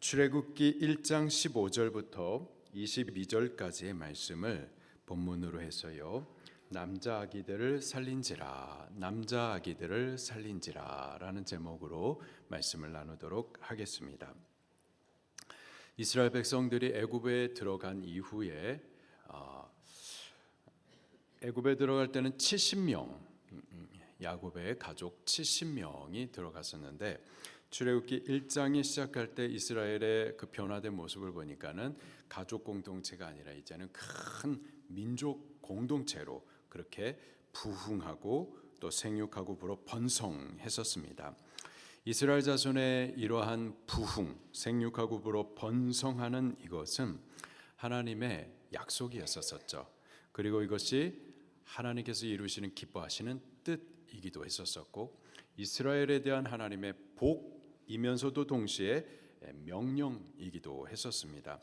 출애굽기 1장 15절부터 22절까지의 말씀을 본문으로 해서요. 남자 아기들을 살린지라, 남자 아기들을 살린지라 라는 제목으로 말씀을 나누도록 하겠습니다. 이스라엘 백성들이 애굽에 들어간 이후에 애굽에 들어갈 때는 70명, 야곱의 가족 70명이 들어갔었는데 출애굽기 1장이 시작할 때 이스라엘의 그 변화된 모습을 보니까는 가족 공동체가 아니라 이제는 큰 민족 공동체로 그렇게 부흥하고 또 생육하고 불어 번성했었습니다. 이스라엘 자손의 이러한 부흥, 생육하고 불어 번성하는 이것은 하나님의 약속이었었죠. 그리고 이것이 하나님께서 이루시는 기뻐하시는 뜻이기도 했었고 이스라엘에 대한 하나님의 복이면서도 동시에 명령이기도 했었습니다.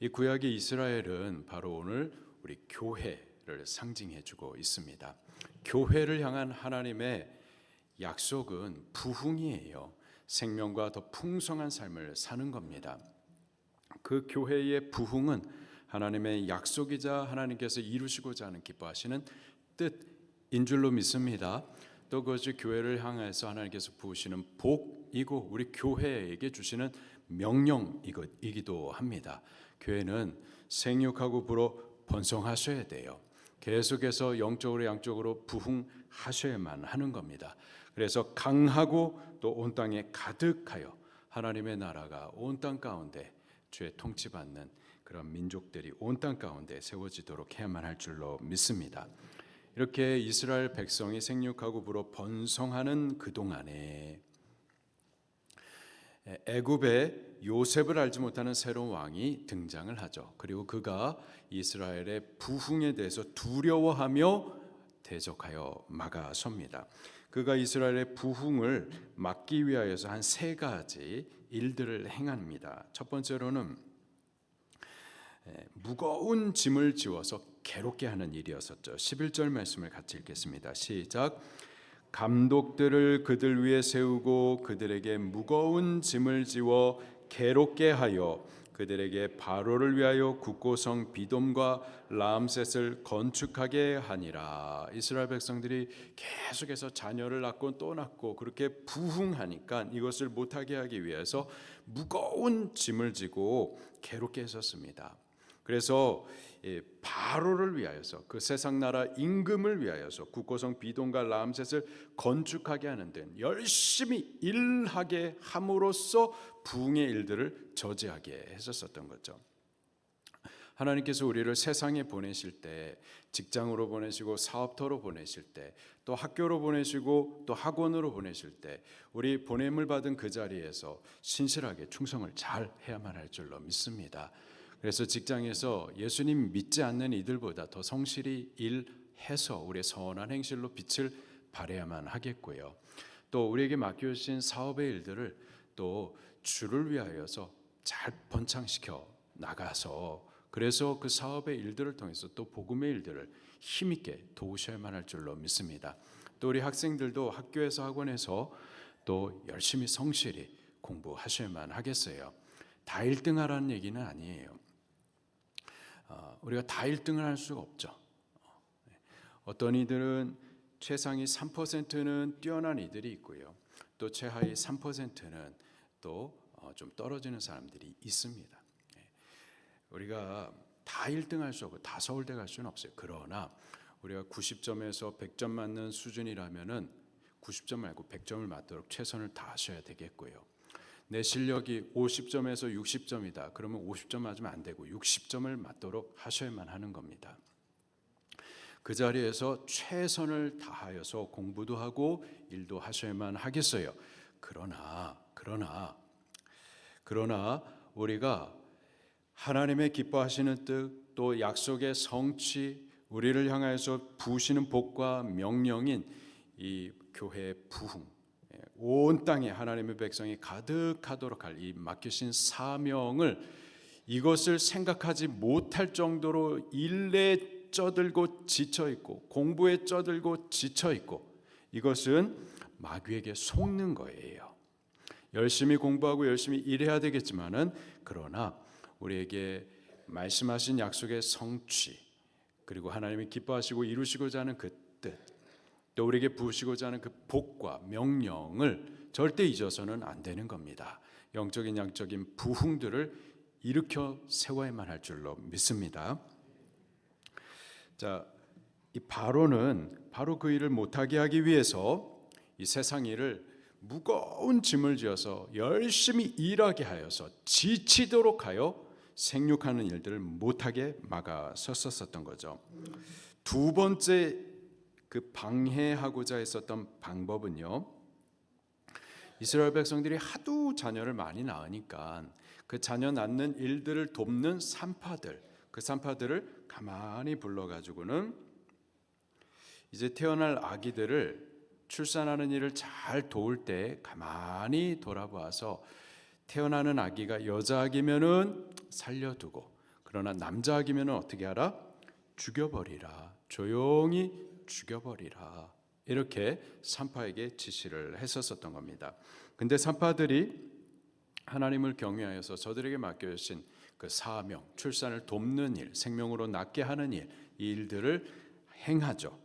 이 구약의 이스라엘은 바로 오늘 우리 교회를 상징해주고 있습니다. 교회를 향한 하나님의 약속은 부흥이에요. 생명과 더 풍성한 삶을 사는 겁니다. 그 교회의 부흥은 하나님의 약속이자 하나님께서 이루시고자 하는 기뻐하시는 뜻인 줄로 믿습니다. 또 그것이 교회를 향해서 하나님께서 부으시는 복이고 우리 교회에게 주시는 명령이기도 합니다. 교회는 생육하고 불어 번성하셔야 돼요. 계속해서 영적으로 양적으로 부흥하셔야만 하는 겁니다. 그래서 강하고 또 온 땅에 가득하여 하나님의 나라가 온 땅 가운데 주의 통치받는 그런 민족들이 온 땅 가운데 세워지도록 해야만 할 줄로 믿습니다. 이렇게 이스라엘 백성이 생육하고 불어 번성하는 그동안에 애굽에 요셉을 알지 못하는 새로운 왕이 등장을 하죠. 그리고 그가 이스라엘의 부흥에 대해서 두려워하며 대적하여 막아섭니다. 그가 이스라엘의 부흥을 막기 위하여서 한 세 가지 일들을 행합니다. 첫 번째로는 무거운 짐을 지워서 괴롭게 하는 일이었었죠. 11절 말씀을 같이 읽겠습니다. 시작. 감독들을 그들 위에 세우고 그들에게 무거운 짐을 지워 괴롭게 하여 그들에게 바로를 위하여 국고성 비돔과 라암셋을 건축하게 하니라. 이스라엘 백성들이 계속해서 자녀를 낳고 또 낳고 그렇게 부흥하니까 이것을 못하게 하기 위해서 무거운 짐을 지고 괴롭게 했었습니다. 그래서 바로를 위하여서 그 세상 나라 임금을 위하여서 국고성 비돔과 라암셋을 건축하게 하는 데 열심히 일하게 함으로써 부흥의 일들을 저지하게 했었던 거죠. 하나님께서 우리를 세상에 보내실 때 직장으로 보내시고 사업터로 보내실 때 또 학교로 보내시고 또 학원으로 보내실 때 우리 보냄을 받은 그 자리에서 신실하게 충성을 잘 해야만 할 줄로 믿습니다. 그래서 직장에서 예수님 믿지 않는 이들보다 더 성실히 일해서 우리의 선한 행실로 빛을 발해야만 하겠고요. 또 우리에게 맡겨주신 사업의 일들을 또 주를 위하여서 잘 번창시켜 나가서 그래서 그 사업의 일들을 통해서 또 복음의 일들을 힘있게 도우셔야만 할 줄로 믿습니다. 또 우리 학생들도 학교에서 학원에서 또 열심히 성실히 공부하셔야만 하겠어요. 다 1등하라는 얘기는 아니에요. 우리가 다 1등을 할 수가 없죠. 어떤 이들은 최상위 3%는 뛰어난 이들이 있고요. 또 최하위 3%는 또 좀 떨어지는 사람들이 있습니다. 우리가 다 1등 할 수 없고 다 서울대 갈 수는 없어요. 그러나 우리가 90점에서 100점 맞는 수준이라면은 90점 말고 100점을 맞도록 최선을 다하셔야 되겠고요. 내 실력이 50점에서 60점이다. 그러면 50점 맞으면 안 되고 60점을 맞도록 하셔야만 하는 겁니다. 그 자리에서 최선을 다하여서 공부도 하고 일도 하셔야만 하겠어요. 그러나 우리가 하나님의 기뻐하시는 뜻 또 약속의 성취 우리를 향하여서 부으시는 복과 명령인 이 교회의 부흥 온 땅에 하나님의 백성이 가득하도록 할 이 맡기신 사명을 이것을 생각하지 못할 정도로 일에 쩌들고 지쳐있고 공부에 쩌들고 지쳐있고 이것은 마귀에게 속는 거예요. 열심히 공부하고 열심히 일해야 되겠지만은 그러나 우리에게 말씀하신 약속의 성취, 그리고 하나님이 기뻐하시고 이루시고자 하는 그 뜻, 또 우리에게 부으시고자 하는 그 복과 명령을 절대 잊어서는 안 되는 겁니다. 영적인 양적인 부흥들을 일으켜 세워야만 할 줄로 믿습니다. 자, 이 바로는 바로 그 일을 못하게 하기 위해서 이 세상 일을 무거운 짐을 지어서 열심히 일하게 하여서 지치도록 하여 생육하는 일들을 못하게 막아섰었던 거죠. 두 번째 그 방해하고자 했었던 방법은요, 이스라엘 백성들이 하도 자녀를 많이 낳으니까 그 자녀 낳는 일들을 돕는 산파들, 그 산파들을 가만히 불러가지고는 이제 태어날 아기들을 출산하는 일을 잘 도울 때 가만히 돌아보아서 태어나는 아기가 여자 아기면은 살려두고, 그러나 남자 아기면은 어떻게 하라? 죽여버리라. 조용히 죽여버리라. 이렇게 산파에게 지시를 했었던 겁니다. 근데 산파들이 하나님을 경외하여서 저들에게 맡겨주신 그 사명, 출산을 돕는 일, 생명으로 낳게 하는 일, 이 일들을 행하죠.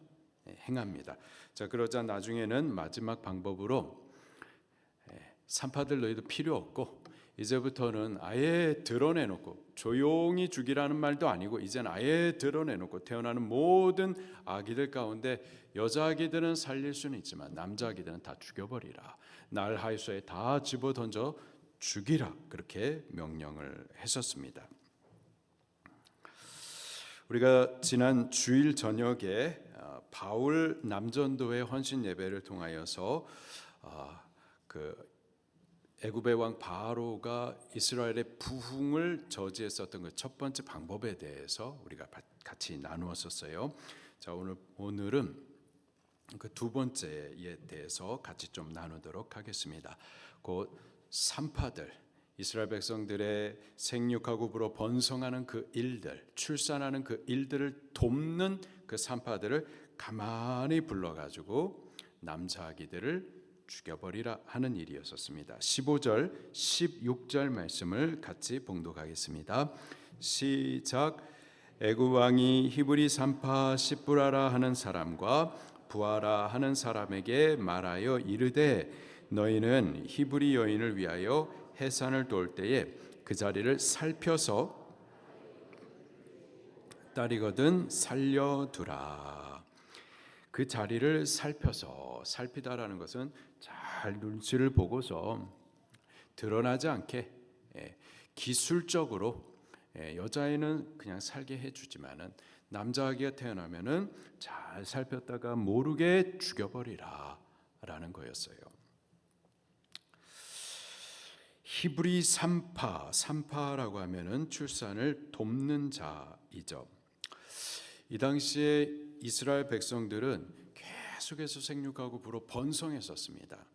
행합니다. 자, 그러자 나중에는 마지막 방법으로 산파들 너희도 필요 없고 이제부터는 아예 드러내놓고, 조용히 죽이라는 말도 아니고 이제는 아예 드러내놓고 태어나는 모든 아기들 가운데 여자 아기들은 살릴 수는 있지만 남자 아기들은 다 죽여버리라. 날 하수에 다 집어던져 죽이라. 그렇게 명령을 했었습니다. 우리가 지난 주일 저녁에 바울 남전도의 헌신 예배를 통하여서 그 애굽의 왕 바로가 이스라엘의 부흥을 저지했었던 그 첫 번째 방법에 대해서 우리가 같이 나누었었어요. 자, 오늘은 그 두 번째에 대해서 같이 좀 나누도록 하겠습니다. 곧 산파들, 이스라엘 백성들의 생육하고 불어 번성하는 그 일들, 출산하는 그 일들을 돕는 그 산파들을 가만히 불러가지고 남자 아기들을 죽여버리라 하는 일이었습니다. 15절, 16절 말씀을 같이 봉독하겠습니다. 시작. 애굽 왕이 히브리 산파 시브라라 하는 사람과 부하라 하는 사람에게 말하여 이르되 너희는 히브리 여인을 위하여 해산을 돌 때에 그 자리를 살펴서 딸이거든 살려두라. 그 자리를 살펴서, 살피다라는 것은 잘 눈치를 보고서 드러나지 않게 기술적으로 여자애는 그냥 살게 해주지만은 남자아기가 태어나면은 잘 살폈다가 모르게 죽여버리라라는 거였어요. 히브리 산파라고 하면은 출산을 돕는 자이죠. 이 당시에 이스라엘 백성들은 계속해서 생육하고 불어 번성했었습니다.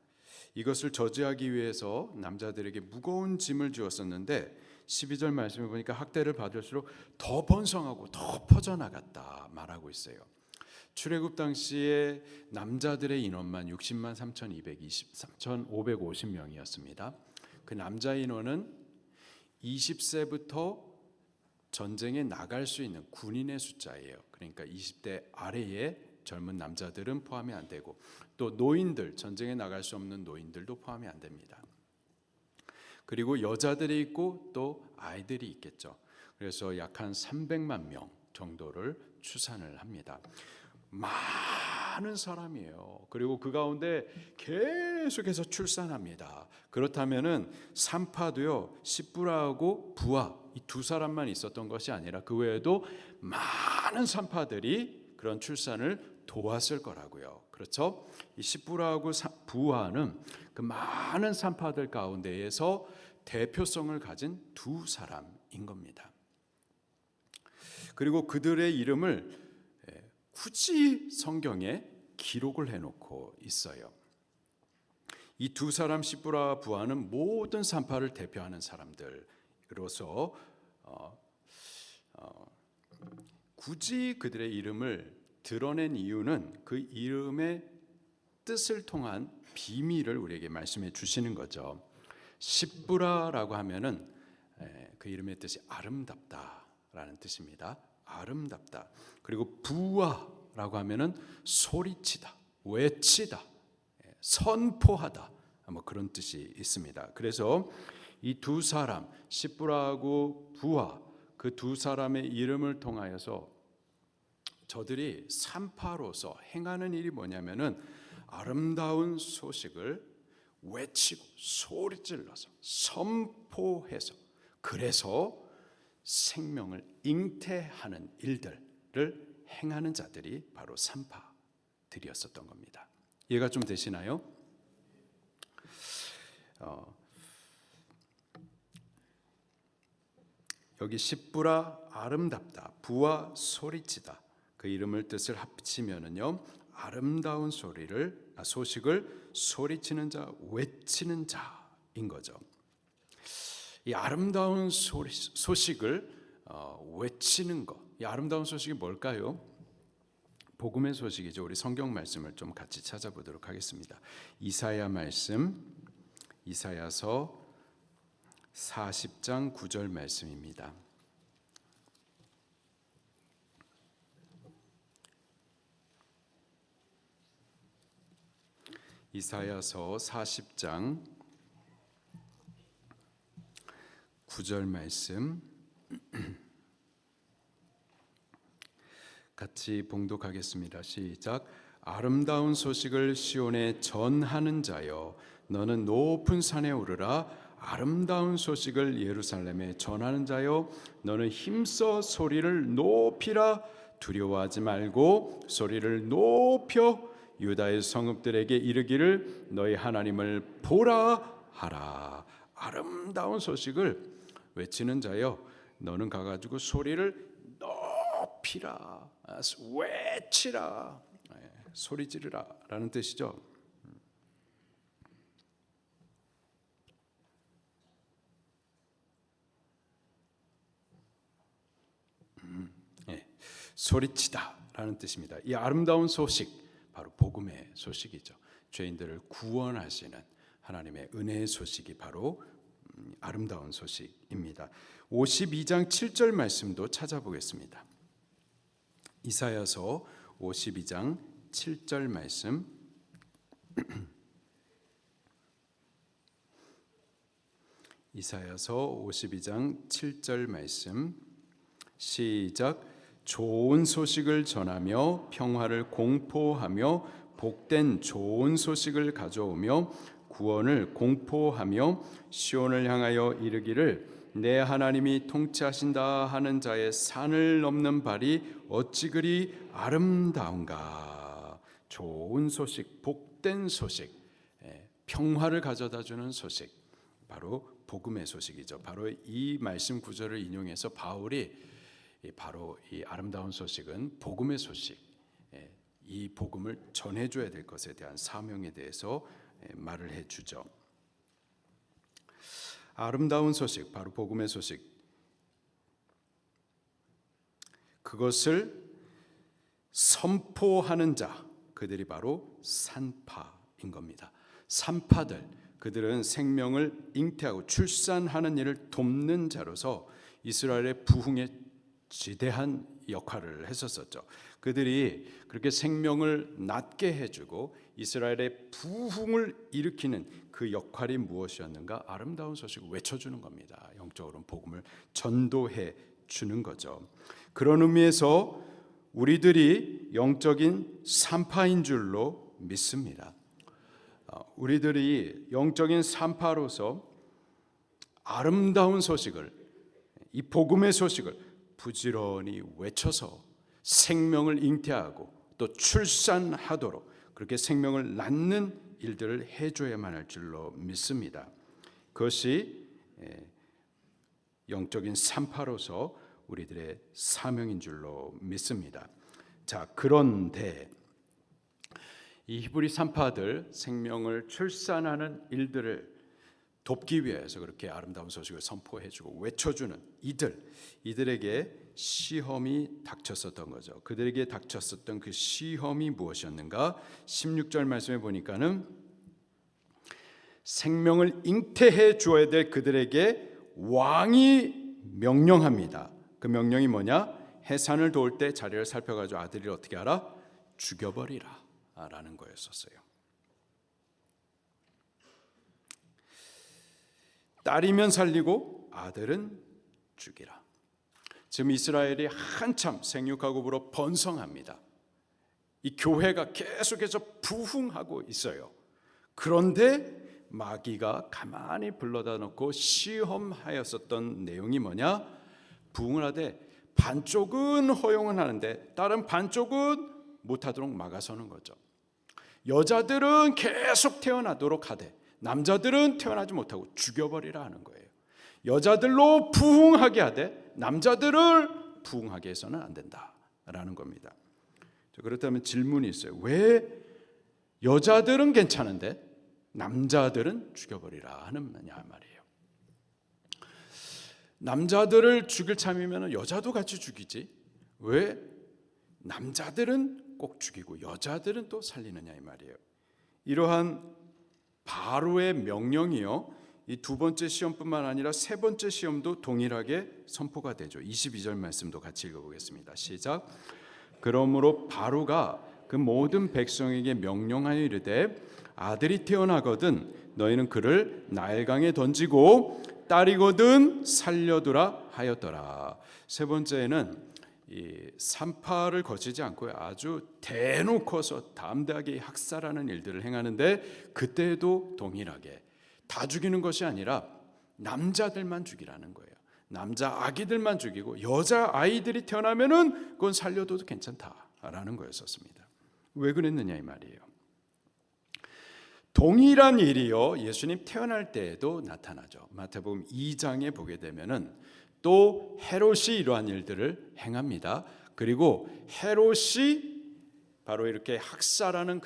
이것을 저지하기 위해서 남자들에게 무거운 짐을 주었었는데 12절 말씀을 보니까 학대를 받을수록 더 번성하고 더 퍼져나갔다 말하고 있어요. 출애굽 당시에 남자들의 인원만 60만 3,550명이었습니다. 그 남자 인원은 20세부터 전쟁에 나갈 수 있는 군인의 숫자예요. 그러니까 20대 아래의 젊은 남자들은 포함이 안 되고, 또 노인들, 전쟁에 나갈 수 없는 노인들도 포함이 안 됩니다. 그리고 여자들이 있고 또 아이들이 있겠죠. 그래서 약 한 300만 명 정도를 추산을 합니다. 많은 사람이에요. 그리고 그 가운데 계속해서 출산합니다. 그렇다면은 산파도요, 시브라하고 부하 이 두 사람만 있었던 것이 아니라 그 외에도 많은 산파들이 그런 출산을 도왔을 거라고요. 그렇죠? 이 시브라하고 부하는 그 많은 산파들 가운데에서 대표성을 가진 두 사람인 겁니다. 그리고 그들의 이름을 굳이 성경에 기록을 해놓고 있어요. 이 두 사람 시브라와 부하는 모든 산파를 대표하는 사람들로서 굳이 그들의 이름을 드러낸 이유는 그 이름의 뜻을 통한 비밀을 우리에게 말씀해 주시는 거죠. 십부라라고 하면은 그 이름의 뜻이 아름답다라는 뜻입니다. 아름답다. 그리고 부와라고 하면은 소리치다, 외치다, 선포하다, 뭐 그런 뜻이 있습니다. 그래서 이 두 사람, 십부라하고 부와, 그 두 사람의 이름을 통하여서 저들이 산파로서 행하는 일이 뭐냐면은 아름다운 소식을 외치고 소리질러서 선포해서, 그래서 생명을 잉태하는 일들을 행하는 자들이 바로 산파들이었었던 겁니다. 이해가 좀 되시나요? 여기 십부라 아름답다, 부와 소리치다, 그 이름을 뜻을 합치면은요, 아름다운 소식을 소리치는 자, 외치는 자인 거죠. 이 아름다운 소식을 외치는 것, 이 아름다운 소식이 뭘까요? 복음의 소식이죠. 우리 성경 말씀을 좀 같이 찾아보도록 하겠습니다. 이사야 말씀, 이사야서 40장 9절 말씀입니다. 이사야서 40장 9절 말씀 같이 봉독하겠습니다. 시작. 아름다운 소식을 시온에 전하는 자여, 너는 높은 산에 오르라. 아름다운 소식을 예루살렘에 전하는 자여, 너는 힘써 소리를 높이라. 두려워하지 말고 소리를 높여 유다의 성읍들에게 이르기를 너희 하나님을 보라 하라. 아름다운 소식을 외치는 자여, 너는 가가지고 소리를 높이라, 외치라, 소리 지르라 라는 뜻이죠. 소리치다 라는 뜻입니다. 이 아름다운 소식, 바로 복음의 소식이죠. 죄인들을 구원하시는 하나님의 은혜의 소식이 바로 아름다운 소식입니다. 52장 7절 말씀도 찾아보겠습니다. 이사야서 52장 7절 말씀 이사야서 52장 7절 말씀 시작. 좋은 소식을 전하며 평화를 공포하며 복된 좋은 소식을 가져오며 구원을 공포하며 시온을 향하여 이르기를 내 하나님이 통치하신다 하는 자의 산을 넘는 발이 어찌 그리 아름다운가. 좋은 소식, 복된 소식, 평화를 가져다 주는 소식, 바로 복음의 소식이죠. 바로 이 말씀 구절을 인용해서 바울이 바로 이 아름다운 소식은 복음의 소식, 이 복음을 전해줘야 될 것에 대한 사명에 대해서 말을 해주죠. 아름다운 소식, 바로 복음의 소식, 그것을 선포하는 자, 그들이 바로 산파인 겁니다. 산파들, 그들은 생명을 잉태하고 출산하는 일을 돕는 자로서 이스라엘의 부흥에 지대한 역할을 했었었죠. 그들이 그렇게 생명을 낳게 해주고 이스라엘의 부흥을 일으키는 그 역할이 무엇이었는가? 아름다운 소식을 외쳐주는 겁니다. 영적으로는 복음을 전도해 주는 거죠. 그런 의미에서 우리들이 영적인 산파인 줄로 믿습니다. 우리들이 영적인 산파로서 아름다운 소식을, 이 복음의 소식을 부지런히 외쳐서 생명을 잉태하고 또 출산하도록 그렇게 생명을 낳는 일들을 해줘야만 할 줄로 믿습니다. 그것이 영적인 산파로서 우리들의 사명인 줄로 믿습니다. 자, 그런데 이 히브리 산파들, 생명을 출산하는 일들을 돕기 위해서 그렇게 아름다운 소식을 선포해주고 외쳐주는 이들에게 시험이 닥쳤었던 거죠. 그들에게 닥쳤었던 그 시험이 무엇이었는가? 16절 말씀에 보니까는 생명을 잉태해 주어야 될 그들에게 왕이 명령합니다. 그 명령이 뭐냐? 해산을 도울 때 자리를 살펴가지고 아들을 어떻게 하라? 죽여버리라 라는 거였었어요. 딸이면 살리고 아들은 죽이라. 지금 이스라엘이 한참 생육하고부로 번성합니다. 이 교회가 계속해서 부흥하고 있어요. 그런데 마귀가 가만히 불러다 놓고 시험하였었던 내용이 뭐냐? 부흥을 하되 반쪽은 허용은 하는데 다른 반쪽은 못하도록 막아서는 거죠. 여자들은 계속 태어나도록 하되 남자들은 태어나지 못하고 죽여버리라 하는 거예요. 여자들로 부흥하게 하되 남자들을 부흥하게 해서는 안 된다라는 겁니다. 그렇다면 질문이 있어요. 왜 여자들은 괜찮은데 남자들은 죽여버리라 하는 말이에요. 남자들을 죽일 참이면 여자도 같이 죽이지 왜 남자들은 꼭 죽이고 여자들은 또 살리느냐 이 말이에요. 이러한 바로의 명령이요, 이 두 번째 시험뿐만 아니라 세 번째 시험도 동일하게 선포가 되죠. 22절 말씀도 같이 읽어보겠습니다. 시작. 그러므로 바로가 그 모든 백성에게 명령하여 이르되 아들이 태어나거든 너희는 그를 나일강에 던지고 딸이거든 살려두라 하였더라. 세 번째는 이 산파를 거치지 않고 아주 대놓고서 담대하게 학살하는 일들을 행하는데 그때도 동일하게 다 죽이는 것이 아니라 남자들만 죽이라는 거예요. 남자 아기들만 죽이고 여자 아이들이 태어나면은 그건 살려둬도 괜찮다라는 거였었습니다. 왜 그랬느냐 이 말이에요. 동일한 일이요 예수님 태어날 때에도 나타나죠. 마태복음 2장에 보게 되면은 또 헤롯이 이러한 일들을 행합니다. 그리고 헤롯이 바로 이렇게 학살하는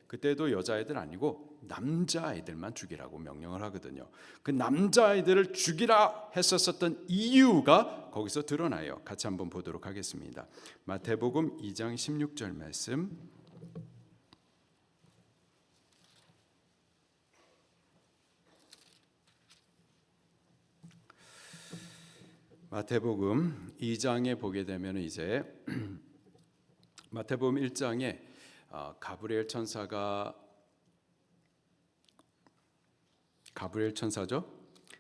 그때도 여자아이들 아니고 남자아이들만 죽이라고 명령을 하거든요. 그 남자아이들을 죽이라 했었던 이유가 거기서 드러나요. 같이 한번 보도록 하겠습니다. 마태복음 2장 16절 말씀. 마태복음 2장에 보게 되면 이제 마태복음 1장에 가브리엘 천사죠.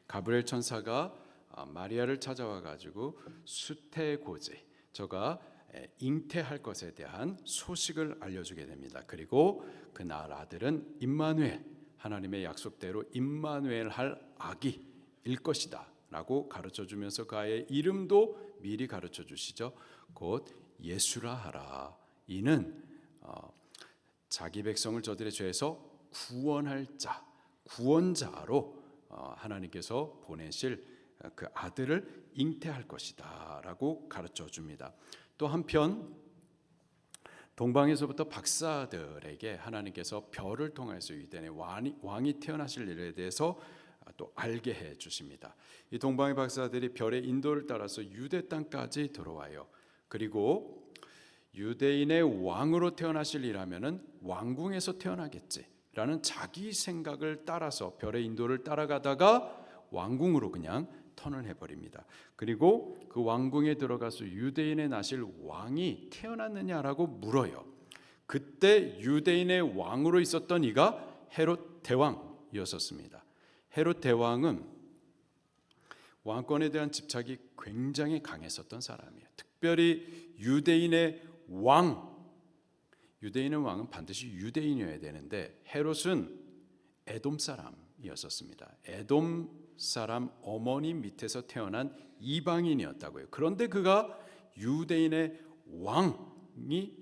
가브리엘 천사가 마리아를 찾아와 가지고 수태고지, 저가 잉태할 것에 대한 소식을 알려주게 됩니다. 그리고 그날 아들은 임마누엘, 하나님의 약속대로 임마누엘 할 아기일 것이다 라고 가르쳐주면서 그 아이의 이름도 미리 가르쳐주시죠. 곧 예수라 하라. 이는 자기 백성을 저들의 죄에서 구원할 자, 구원자로 하나님께서 보내실 그 아들을 잉태할 것이다 라고 가르쳐줍니다. 또 한편 동방에서부터 박사들에게 하나님께서 별을 통해서 유대인의 왕이 태어나실 일에 대해서 또 알게 해 주십니다. 이 동방의 박사들이 별의 인도를 따라서 유대 땅까지 들어와요. 그리고 유대인의 왕으로 태어나실이라면은 왕궁에서 태어나겠지라는 자기 생각을 따라서 별의 인도를 따라가다가 왕궁으로 그냥 턴을 해버립니다. 그리고 그 왕궁에 들어가서 유대인의 나실 왕이 태어났느냐라고 물어요. 그때 유대인의 왕으로 있었던 이가 헤롯 대왕이었었습니다. 헤롯 대왕은 왕권에 대한 집착이 굉장히 강했었던 사람이에요. 특별히 유대인의 왕은 반드시 유대인이어야 되는데 헤롯은 에돔 사람이었었습니다. 에돔 사람 어머니 밑에서 태어난 이방인이었다고요. 그런데 그가 유대인의 왕이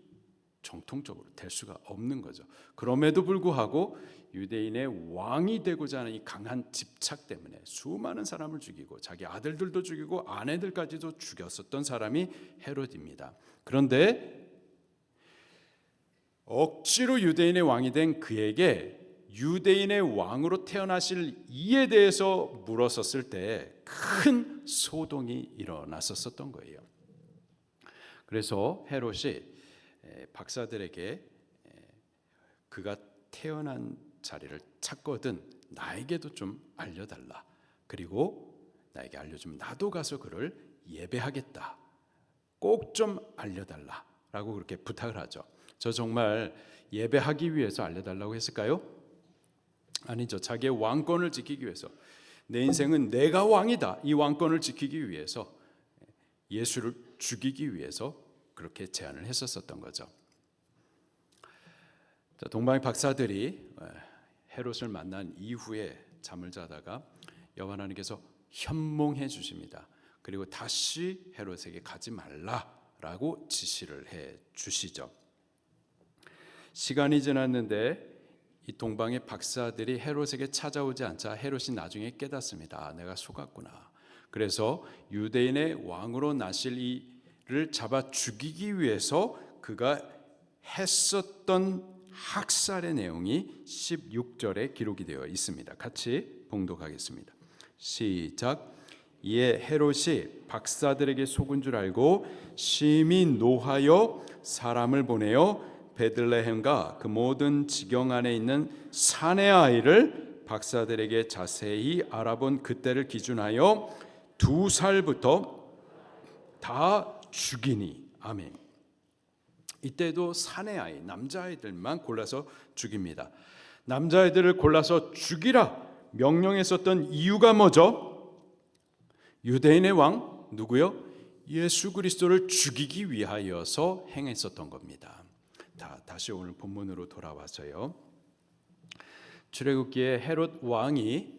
정통적으로 될 수가 없는 거죠. 그럼에도 불구하고 유대인의 왕이 되고자 하는 이 강한 집착 때문에 수많은 사람을 죽이고 자기 아들들도 죽이고 아내들까지도 죽였었던 사람이 헤롯입니다. 그런데 억지로 유대인의 왕이 된 그에게 유대인의 왕으로 태어나실 이에 대해서 물었었을 때 큰 소동이 일어났었던 거예요. 그래서 헤롯이 박사들에게 그가 태어난 자리를 찾거든 나에게도 좀 알려달라. 그리고 나에게 알려주면 나도 가서 그를 예배하겠다. 꼭 좀 알려달라라고 그렇게 부탁을 하죠. 저 정말 예배하기 위해서 알려달라고 했을까요? 아니죠. 자기의 왕권을 지키기 위해서, 내 인생은 내가 왕이다, 이 왕권을 지키기 위해서, 예수를 죽이기 위해서 그렇게 제안을 했었던 거죠. 동방의 박사들이 헤롯을 만난 이후에 잠을 자다가 여호와 하나님께서 현몽해 주십니다. 그리고 다시 헤롯에게 가지 말라라고 지시를 해 주시죠. 시간이 지났는데 이 동방의 박사들이 헤롯에게 찾아오지 않자 헤롯이 나중에 깨닫습니다. 내가 속았구나. 그래서 유대인의 왕으로 나실 이를 잡아 죽이기 위해서 그가 했었던 학살의 내용이 16절에 기록이 되어 있습니다. 같이 봉독하겠습니다. 시작. 이에 헤롯이 박사들에게 속은 줄 알고 심히 노하여 사람을 보내어 베들레헴과 그 모든 지경 안에 있는 산의 아이를 박사들에게 자세히 알아본 그때를 기준하여 2살부터 다 죽이니. 아멘. 이때도 산의 아이, 남자아이들만 골라서 죽입니다. 남자아이들을 골라서 죽이라 명령했었던 이유가 뭐죠? 유대인의 왕 누구요? 예수 그리스도를 죽이기 위하여서 행했었던 겁니다. 다시 오늘 본문으로 돌아와서요. 출애굽기에 헤롯 왕이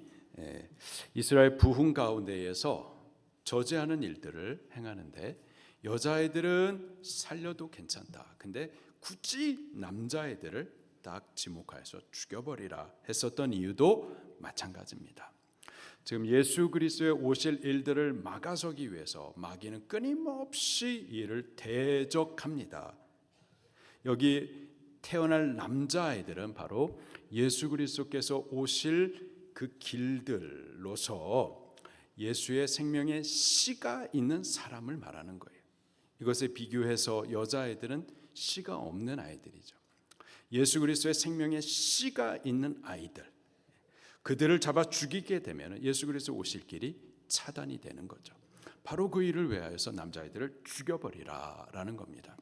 이스라엘 부흥 가운데에서 저지하는 일들을 행하는데 여자애들은 살려도 괜찮다. 근데 굳이 남자애들을 딱 지목하여서 죽여버리라 했었던 이유도 마찬가지입니다. 지금 예수 그리스도의 오실 일들을 막아서기 위해서 마귀는 끊임없이 이를 대적합니다. 여기 태어날 남자아이들은 바로 예수 그리스도께서 오실 그 길들로서 예수의 생명의 씨가 있는 사람을 말하는 거예요. 이것에 비교해서 여자아이들은 씨가 없는 아이들이죠. 예수 그리스도의 생명의 씨가 있는 아이들, 그들을 잡아 죽이게 되면 예수 그리스도 오실 길이 차단이 되는 거죠. 바로 그 일을 위하여서 남자아이들을 죽여버리라라는 겁니다.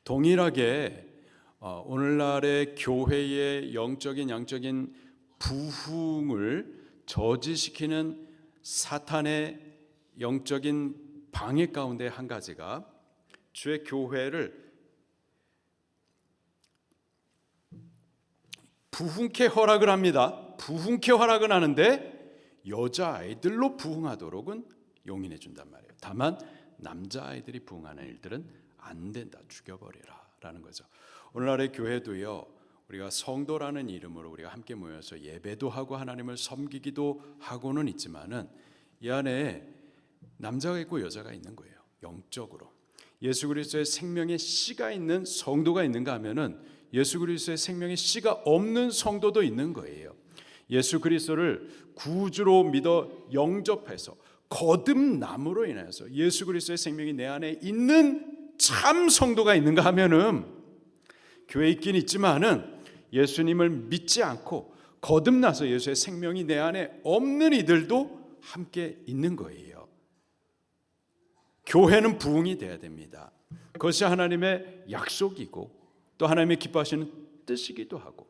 동일하게 오늘날의 교회의 영적인 양적인 부흥을 저지시키는 사탄의 영적인 방해 가운데 한 가지가 주의 교회를 부흥케 허락을 합니다. 부흥케 허락은 하는데 여자아이들로 부흥하도록은 용인해 준단 말이에요. 다만 남자아이들이 부흥하는 일들은 안 된다, 죽여버리라 라는 거죠. 오늘날의 교회도요, 우리가 성도라는 이름으로 우리가 함께 모여서 예배도 하고 하나님을 섬기기도 하고는 있지만은 이 안에 남자가 있고 여자가 있는 거예요. 영적으로 예수 그리스도의 생명의 씨가 있는 성도가 있는가 하면은 예수 그리스도의 생명의 씨가 없는 성도도 있는 거예요. 예수 그리스도를 구주로 믿어 영접해서 거듭남으로 인해서 예수 그리스도의 생명이 내 안에 있는 참 성도가 있는가 하면은 교회에 있긴 있지만은 예수님을 믿지 않고 거듭나서 예수의 생명이 내 안에 없는 이들도 함께 있는 거예요. 교회는 부흥이 돼야 됩니다. 그것이 하나님의 약속이고 또 하나님의 기뻐하시는 뜻이기도 하고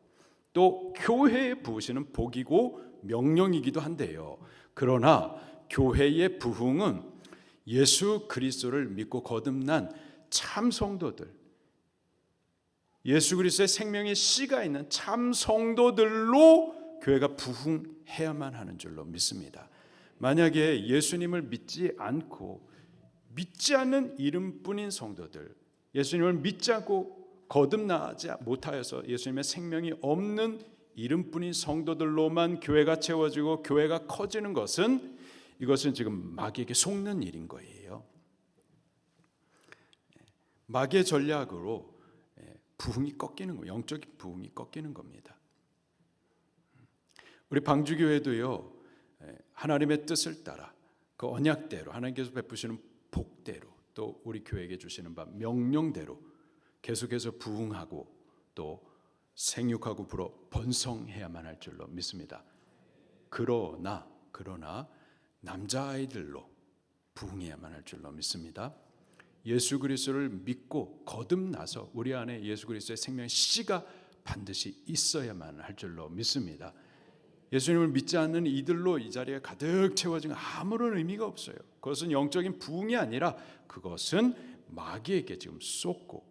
또 교회에 부으시는 복이고 명령이기도 한데요. 그러나 교회의 부흥은 예수 그리스도를 믿고 거듭난 참 성도들, 예수 그리스도의 생명의 씨가 있는 참 성도들로 교회가 부흥해야만 하는 줄로 믿습니다. 만약에 예수님을 믿지 않고 믿지 않는 이름뿐인 성도들, 예수님을 믿지 않고 거듭나지 못하여서 예수님의 생명이 없는 이름뿐인 성도들로만 교회가 채워지고 교회가 커지는 것은 이것은 지금 마귀에게 속는 일인 거예요. 마귀의 전략으로 부흥이 꺾이는 거예요. 영적인 부흥이 꺾이는 겁니다. 우리 방주교회도요, 하나님의 뜻을 따라 그 언약대로 하나님께서 베푸시는 복대로 또 우리 교회에게 주시는 바 명령대로 계속해서 부흥하고 또 생육하고 불어 번성해야만 할 줄로 믿습니다. 그러나 남자아이들로 부흥해야만 할 줄로 믿습니다. 예수 그리스도를 믿고 거듭나서 우리 안에 예수 그리스도의 생명의 씨가 반드시 있어야만 할 줄로 믿습니다. 예수님을 믿지 않는 이들로 이 자리에 가득 채워진 아무런 의미가 없어요. 그것은 영적인 부흥이 아니라 그것은 마귀에게 지금 쏟고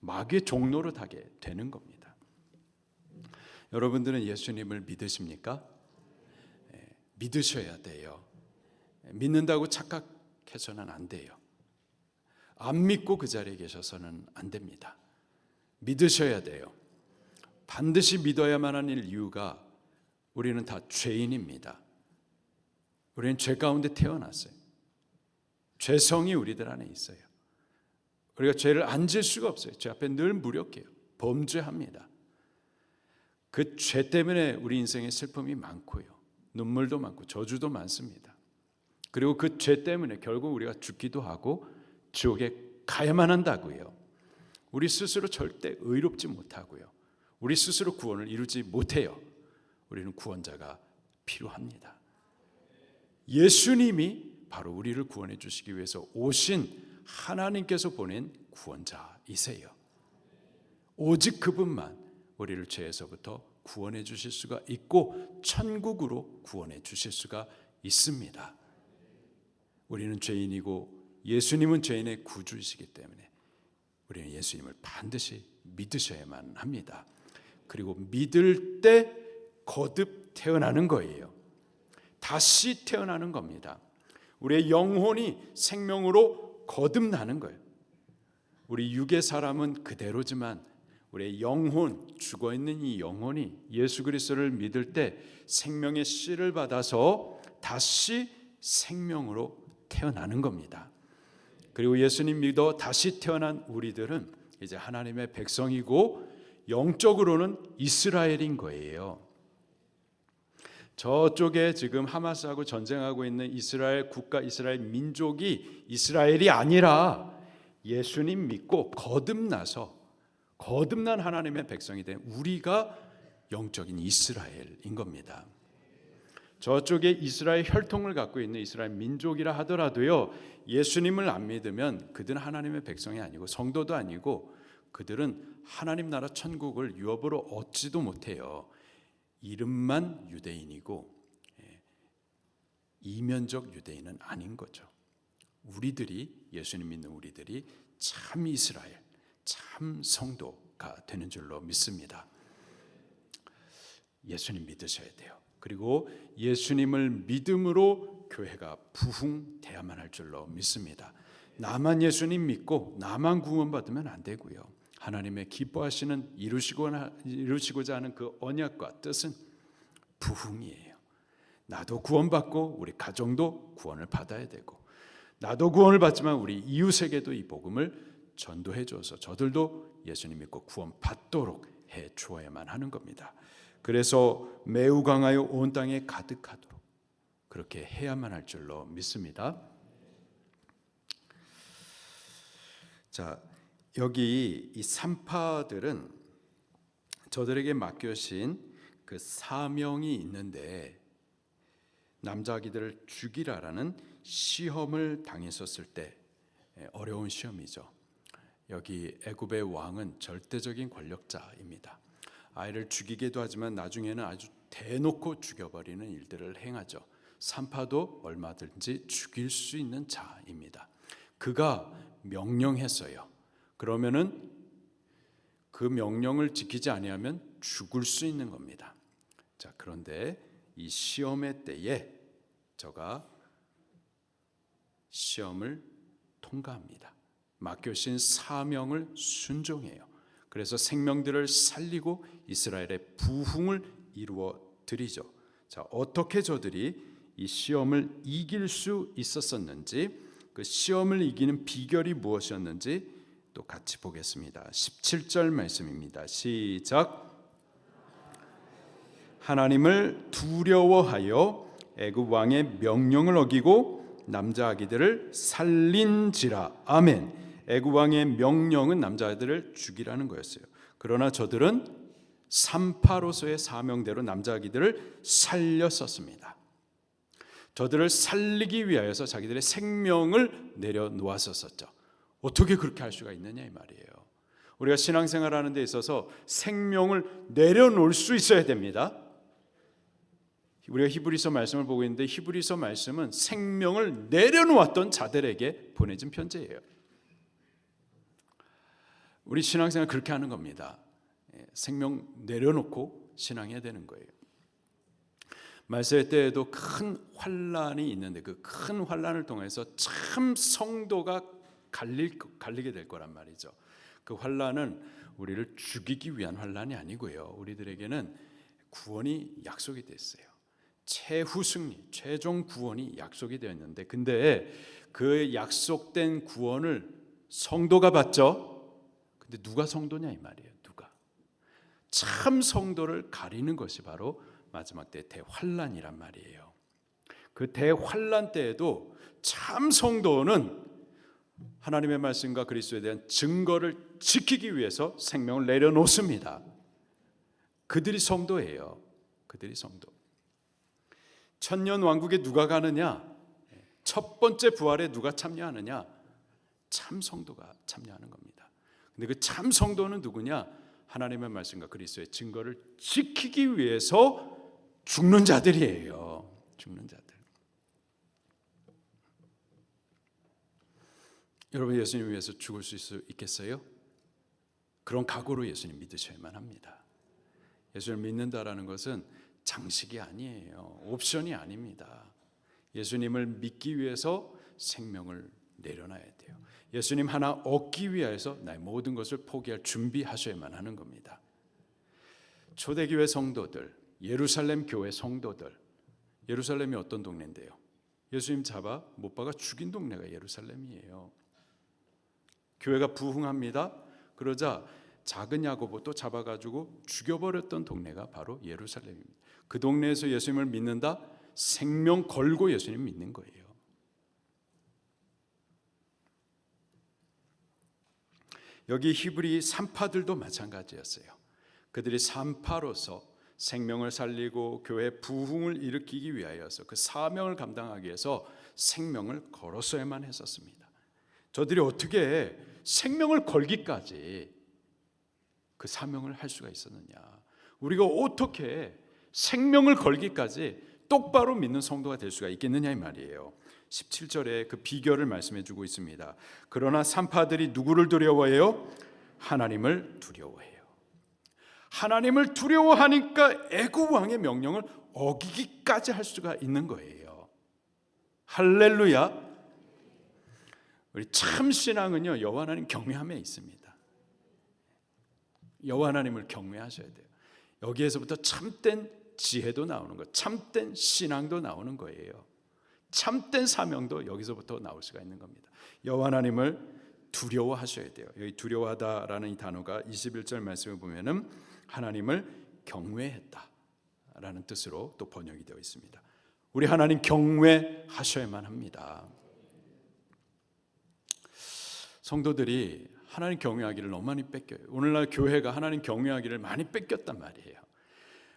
마귀의 종로로 타게 되는 겁니다. 여러분들은 예수님을 믿으십니까? 믿으셔야 돼요. 믿는다고 착각해서는 안 돼요. 안 믿고 그 자리에 계셔서는 안 됩니다. 믿으셔야 돼요. 반드시 믿어야만 하는 이유가 우리는 다 죄인입니다. 우리는 죄 가운데 태어났어요. 죄성이 우리들 안에 있어요. 우리가 죄를 안 질 수가 없어요. 죄 앞에 늘 무력해요. 범죄합니다. 그 죄 때문에 우리 인생에 슬픔이 많고요. 눈물도 많고 저주도 많습니다. 그리고 그 죄 때문에 결국 우리가 죽기도 하고 지옥에 가야만 한다고요. 우리 스스로 절대 의롭지 못하고요. 우리 스스로 구원을 이루지 못해요. 우리는 구원자가 필요합니다. 예수님이 바로 우리를 구원해 주시기 위해서 오신 하나님께서 보낸 구원자이세요. 오직 그분만 우리를 죄에서부터 구원해 주실 수가 있고 천국으로 구원해 주실 수가 있습니다. 우리는 죄인이고 예수님은 죄인의 구주이시기 때문에 우리는 예수님을 반드시 믿으셔야만 합니다. 그리고 믿을 때 거듭 태어나는 거예요. 다시 태어나는 겁니다. 우리의 영혼이 생명으로 거듭나는 거예요. 우리 육의 사람은 그대로지만 우리의 영혼, 죽어있는 이 영혼이 예수 그리스도를 믿을 때 생명의 씨를 받아서 다시 생명으로 태어나는 겁니다. 그리고 예수님 믿어 다시 태어난 우리들은 이제 하나님의 백성이고 영적으로는 이스라엘인 거예요. 저쪽에 지금 하마스하고 전쟁하고 있는 이스라엘 국가, 이스라엘 민족이 이스라엘이 아니라 예수님 믿고 거듭난 하나님의 백성이 된 우리가 영적인 이스라엘인 겁니다. 저쪽에 이스라엘 혈통을 갖고 있는 이스라엘 민족이라 하더라도요, 예수님을 안 믿으면 그들은 하나님의 백성이 아니고 성도도 아니고 그들은 하나님 나라 천국을 유업으로 얻지도 못해요. 이름만 유대인이고 이면적 유대인은 아닌 거죠. 우리들이 예수님 믿는 우리들이 참 이스라엘, 참 성도가 되는 줄로 믿습니다. 예수님 믿으셔야 돼요. 그리고 예수님을 믿음으로 교회가 부흥돼야만 할 줄로 믿습니다. 나만 예수님 믿고 나만 구원받으면 안 되고요. 하나님의 기뻐하시는 이루시고자 하는 그 언약과 뜻은 부흥이에요. 나도 구원받고 우리 가정도 구원을 받아야 되고 나도 구원을 받지만 우리 이웃에게도 이 복음을 전도해 줘서 저들도 예수님 믿고 구원받도록 해 주어야만 하는 겁니다. 그래서 매우 강하여 온 땅에 가득하도록 그렇게 해야만 할 줄로 믿습니다. 자, 여기 이 산파들은 저들에게 맡겨진 그 사명이 있는데 남자 아기들을 죽이라라는 시험을 당했었을 때 어려운 시험이죠. 여기 애굽의 왕은 절대적인 권력자입니다. 아이를 죽이기도 하지만 나중에는 아주 대놓고 죽여버리는 일들을 행하죠. 산파도 얼마든지 죽일 수 있는 자입니다. 그가 명령했어요. 그러면은 그 명령을 지키지 아니하면 죽을 수 있는 겁니다. 자, 그런데 이 시험의 때에 저가 시험을 통과합니다. 맡겨진 사명을 순종해요. 그래서 생명들을 살리고 이스라엘의 부흥을 이루어 드리죠. 자, 어떻게 저들이 이 시험을 이길 수 있었었는지, 그 시험을 이기는 비결이 무엇이었는지 또 같이 보겠습니다. 17절 말씀입니다. 시작. 하나님을 두려워하여 애굽 왕의 명령을 어기고 남자 아기들을 살린지라. 아멘. 애굽 왕의 명령은 남자아이들을 죽이라는 거였어요. 그러나 저들은 산파로서의 사명대로 남자아기들을 살렸었습니다. 저들을 살리기 위하여서 자기들의 생명을 내려놓았었죠. 어떻게 그렇게 할 수가 있느냐 이 말이에요. 우리가 신앙생활하는 데 있어서 생명을 내려놓을 수 있어야 됩니다. 우리가 히브리서 말씀을 보고 있는데 히브리서 말씀은 생명을 내려놓았던 자들에게 보내진 편지예요. 우리 신앙생활 그렇게 하는 겁니다. 생명 내려놓고 신앙해야 되는 거예요. 말세 때에도 큰 환란이 있는데 그 큰 환란을 통해서 참 성도가 갈리게 될 거란 말이죠. 그 환란은 우리를 죽이기 위한 환란이 아니고요. 우리들에게는 구원이 약속이 됐어요. 최후 승리, 최종 구원이 약속이 되었는데 근데 그 약속된 구원을 성도가 받죠. 근데 누가 성도냐 이 말이에요. 누가? 참 성도를 가리는 것이 바로 마지막 때 대환란이란 말이에요. 그 대환란 때에도 참 성도는 하나님의 말씀과 그리스도에 대한 증거를 지키기 위해서 생명을 내려놓습니다. 그들이 성도예요. 그들이 성도. 천년 왕국에 누가 가느냐? 첫 번째 부활에 누가 참여하느냐? 참 성도가 참여하는 겁니다. 근데 그 참 성도는 누구냐? 하나님의 말씀과 그리스도의 증거를 지키기 위해서 죽는 자들이에요. 죽는 자들. 여러분 예수님 위해서 죽을 수 있겠어요? 그런 각오로 예수님 믿으셔야만 합니다. 예수를 믿는다라는 것은 장식이 아니에요. 옵션이 아닙니다. 예수님을 믿기 위해서 생명을 내려놔야 돼요. 예수님 하나 얻기 위해서 나의 모든 것을 포기할 준비하셔야만 하는 겁니다. 초대교회 성도들, 예루살렘 교회 성도들, 예루살렘이 어떤 동네인데요? 예수님 잡아 못 박아 죽인 동네가 예루살렘이에요. 교회가 부흥합니다. 그러자 작은 야고보 또 잡아가지고 죽여버렸던 동네가 바로 예루살렘입니다. 그 동네에서 예수님을 믿는다? 생명 걸고 예수님 믿는 거예요. 여기 히브리 산파들도 마찬가지였어요. 그들이 산파로서 생명을 살리고 교회 부흥을 일으키기 위하여서 그 사명을 감당하기 위해서 생명을 걸었어야만 했었습니다. 저들이 어떻게 생명을 걸기까지 그 사명을 할 수가 있었느냐? 우리가 어떻게 생명을 걸기까지 똑바로 믿는 성도가 될 수가 있겠느냐 이 말이에요. 17절에 그 비결을 말씀해 주고 있습니다. 그러나 산파들이 누구를 두려워해요? 하나님을 두려워해요. 하나님을 두려워하니까 애굽 왕의 명령을 어기기까지 할 수가 있는 거예요. 할렐루야. 우리 참 신앙은요 여호와 하나님 경외함에 있습니다. 여호와 하나님을 경외하셔야 돼요. 여기에서부터 참된 지혜도 나오는 거, 참된 신앙도 나오는 거예요. 참된 사명도 여기서부터 나올 수가 있는 겁니다. 여호와 하나님을 두려워하셔야 돼요. 여기 두려워하다라는 이 단어가 21절 말씀에 보면은 하나님을 경외했다라는 뜻으로 또 번역이 되어 있습니다. 우리 하나님 경외하셔야만 합니다. 성도들이 하나님 경외하기를 너무 많이 뺏겨요. 오늘날 교회가 하나님 경외하기를 많이 뺏겼단 말이에요.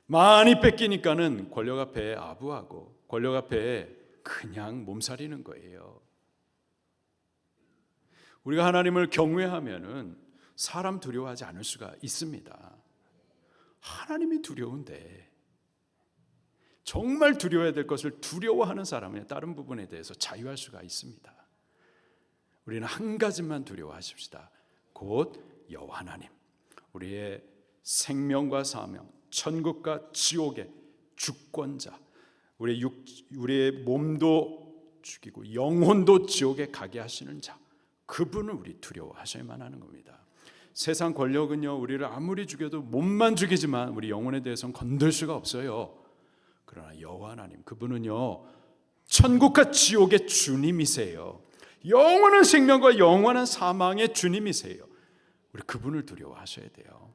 많이 뺏기니까는 권력 앞에 아부하고 권력 앞에 그냥 몸살이는 거예요. 우리가 하나님을 경외하면은 사람 두려워하지 않을 수가 있습니다. 하나님이 두려운데 정말 두려워야 될 것을 두려워하는 사람의 다른 부분에 대해서 자유할 수가 있습니다. 우리는 한 가지만 두려워하십시다. 곧 여호와 하나님, 우리의 생명과 사명, 천국과 지옥의 주권자, 우리의 몸도 죽이고 영혼도 지옥에 가게 하시는 자, 그분을 우리 두려워하셔야만 하는 겁니다. 세상 권력은요 우리를 아무리 죽여도 몸만 죽이지만 우리 영혼에 대해서는 건들 수가 없어요. 그러나 여호와 하나님, 그분은요 천국과 지옥의 주님이세요. 영원한 생명과 영원한 사망의 주님이세요. 우리 그분을 두려워하셔야 돼요.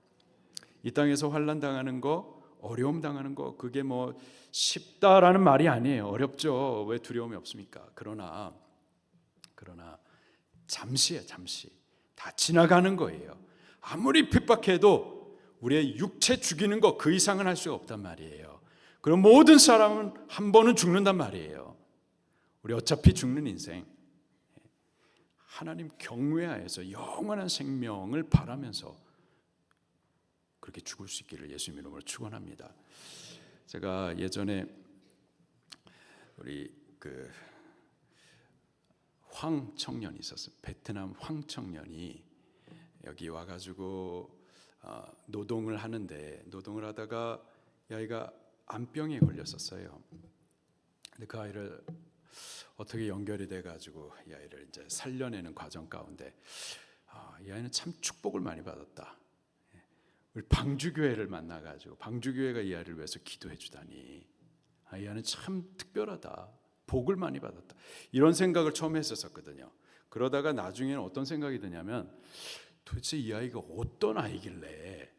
이 땅에서 환난 당하는 거, 어려움 당하는 거, 그게 뭐 쉽다라는 말이 아니에요. 어렵죠. 왜 두려움이 없습니까? 그러나 잠시예요. 잠시 다 지나가는 거예요. 아무리 핍박해도 우리의 육체 죽이는 것 그 이상은 할 수가 없단 말이에요. 그럼 모든 사람은 한 번은 죽는단 말이에요. 우리 어차피 죽는 인생, 하나님 경외하여서 영원한 생명을 바라면서 그렇게 죽을 수 있기를 예수님 이름으로 축원합니다. 제가 예전에 우리 황 청년이 있었어요. 베트남 황 청년이 여기 와가지고 노동을 하는데, 노동을 하다가 이 아이가 암병에 걸렸었어요. 근데 그 아이를 어떻게 연결이 돼가지고 이 아이를 이제 살려내는 과정 가운데 이 아이는 참 축복을 많이 받았다. 우리 방주교회를 만나가지고 방주교회가 이 아이를 위해서 기도해 주다니, 이 아이는 참 특별하다, 복을 많이 받았다, 이런 생각을 처음 했었거든요. 그러다가 나중에는 어떤 생각이 드냐면, 도대체 이 아이가 어떤 아이길래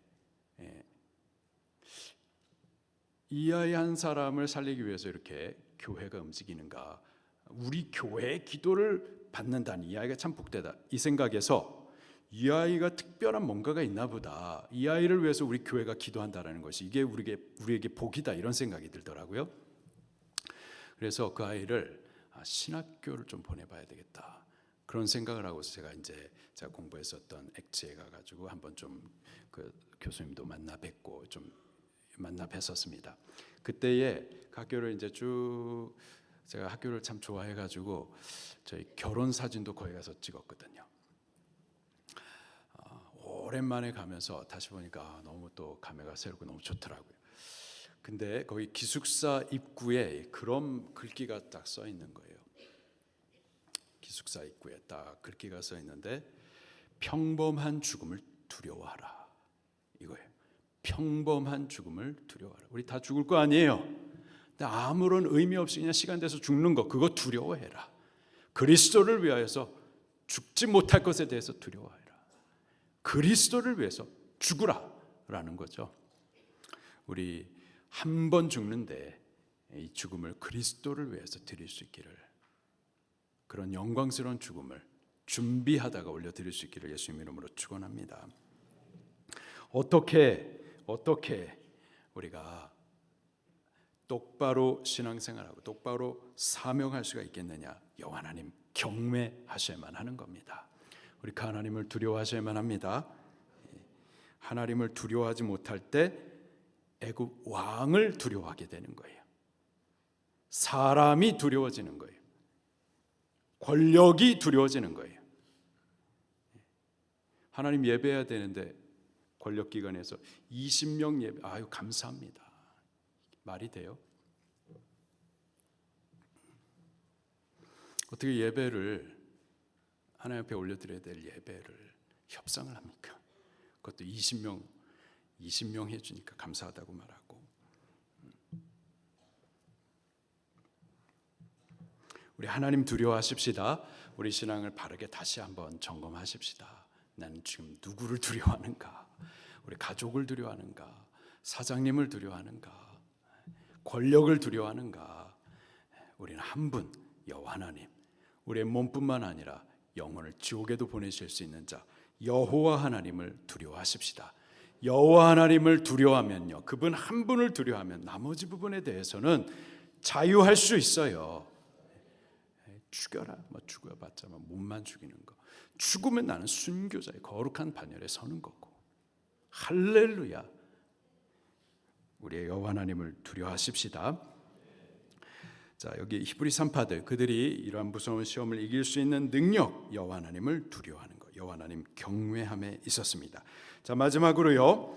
이 아이 한 사람을 살리기 위해서 이렇게 교회가 움직이는가, 우리 교회의 기도를 받는다니 이 아이가 참 복되다, 이 생각에서 이 아이가 특별한 뭔가가 있나 보다, 이 아이를 위해서 우리 교회가 기도한다는 것이 이게 우리에게 복이다, 이런 생각이 들더라고요. 그래서 그 아이를 신학교를 좀 보내봐야 되겠다, 그런 생각을 하고서 제가 공부했었던 액지에 가가지고 한번 좀 그 교수님도 만나 뵙고 좀 만나 뵀었습니다. 그때에 학교를 이제 쭉, 제가 학교를 참 좋아해가지고 저희 결혼 사진도 거기 가서 찍었거든요. 오랜만에 가면서 다시 보니까 너무 또 감회가 새롭고 너무 좋더라고요. 근데 거기 기숙사 입구에 그런 글귀가 딱 써 있는 거예요. 기숙사 입구에 딱 글귀가 써 있는데, 평범한 죽음을 두려워하라, 이거예요. 평범한 죽음을 두려워하라. 우리 다 죽을 거 아니에요. 근데 아무런 의미 없이 그냥 시간 돼서 죽는 거, 그거 두려워해라. 그리스도를 위하여서 죽지 못할 것에 대해서 두려워해라. 그리스도를 위해서 죽으라라는 거죠. 우리 한 번 죽는데 이 죽음을 그리스도를 위해서 드릴 수 있기를, 그런 영광스러운 죽음을 준비하다가 올려드릴 수 있기를 예수님 이름으로 축원합니다. 어떻게 우리가 똑바로 신앙생활하고 똑바로 사명할 수가 있겠느냐? 여호와 하나님 경외하셔야만 하는 겁니다. 우리 하나님을 두려워하셔야만 합니다. 하나님을 두려워하지 못할 때 애굽 왕을 두려워하게 되는 거예요. 사람이 두려워지는 거예요. 권력이 두려워지는 거예요. 하나님 예배해야 되는데 권력기관에서 20명 예배, 아유 감사합니다, 말이 돼요? 어떻게 예배를, 하나님 앞에 올려드려야 될 예배를 협상을 합니까? 그것도 20명 해주니까 감사하다고 말하고. 우리 하나님 두려워하십시다. 우리 신앙을 바르게 다시 한번 점검하십시다. 나는 지금 누구를 두려워하는가? 우리 가족을 두려워하는가? 사장님을 두려워하는가? 권력을 두려워하는가? 우리는 한 분, 여호와 하나님, 우리의 몸뿐만 아니라 영혼을 지옥에도 보내실 수 있는 자 여호와 하나님을 두려워하십시다. 여호와 하나님을 두려워하면요, 그분 한 분을 두려워하면 나머지 부분에 대해서는 자유할 수 있어요. 죽여라, 죽여봤자 몸만 죽이는 거. 죽으면 나는 순교자의 거룩한 반열에 서는 거고. 할렐루야. 우리의 여호와 하나님을 두려워하십시다. 자, 여기 히브리 산파들, 그들이 이러한 무서운 시험을 이길 수 있는 능력, 여호와 하나님을 두려워하는 것, 여호와 하나님 경외함에 있었습니다. 자, 마지막으로요,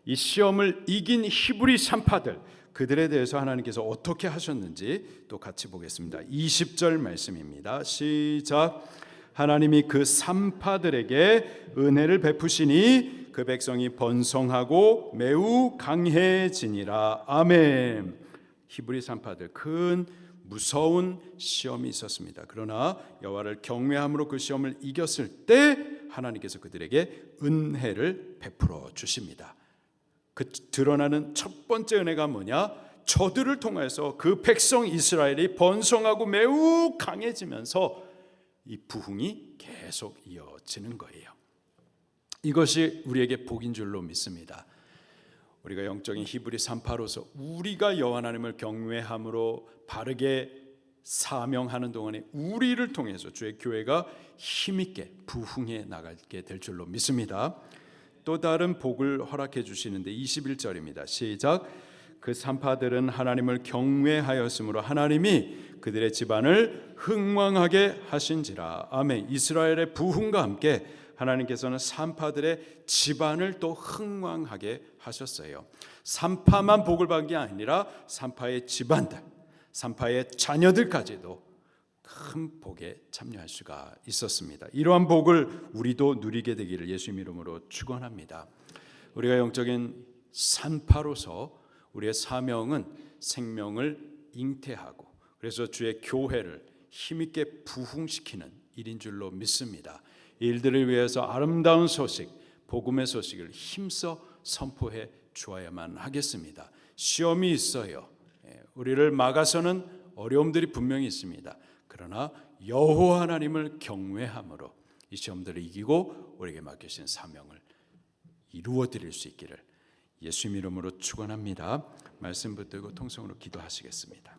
이 시험을 이긴 히브리 산파들, 그들에 대해서 하나님께서 어떻게 하셨는지 또 같이 보겠습니다. 20절 말씀입니다. 시작. 하나님이 그 산파들에게 은혜를 베푸시니 그 백성이 번성하고 매우 강해지니라. 아멘. 히브리 산파들, 큰 무서운 시험이 있었습니다. 그러나 여호와를 경외함으로 그 시험을 이겼을 때 하나님께서 그들에게 은혜를 베풀어 주십니다. 그 드러나는 첫 번째 은혜가 뭐냐? 저들을 통해서 그 백성 이스라엘이 번성하고 매우 강해지면서 이 부흥이 계속 이어지는 거예요. 이것이 우리에게 복인 줄로 믿습니다. 우리가 영적인 히브리 3:8로서 우리가 여호와 하나님을 경외함으로 바르게 사명하는 동안에 우리를 통해서 주의 교회가 힘있게 부흥해 나가게 될 줄로 믿습니다. 또 다른 복을 허락해 주시는데 21절입니다. 시작. 그 산파들은 하나님을 경외하였으므로 하나님이 그들의 집안을 흥왕하게 하신지라. 아멘. 이스라엘의 부흥과 함께 하나님께서는 산파들의 집안을 또 흥왕하게 하셨어요. 산파만 복을 받은 게 아니라 산파의 집안들, 산파의 자녀들까지도 큰 복에 참여할 수가 있었습니다. 이러한 복을 우리도 누리게 되기를 예수 이름으로 축원합니다. 우리가 영적인 산파로서 우리의 사명은 생명을 잉태하고 그래서 주의 교회를 힘있게 부흥시키는 일인 줄로 믿습니다. 이 일들을 위해서 아름다운 소식, 복음의 소식을 힘써 선포해 주어야만 하겠습니다. 시험이 있어요. 우리를 막아서는 어려움들이 분명히 있습니다. 그러나 여호와 하나님을 경외함으로 이 시험들을 이기고 우리에게 맡기신 사명을 이루어 드릴 수 있기를 예수 이름으로 축원합니다. 말씀 붙들고 통성으로 기도하시겠습니다.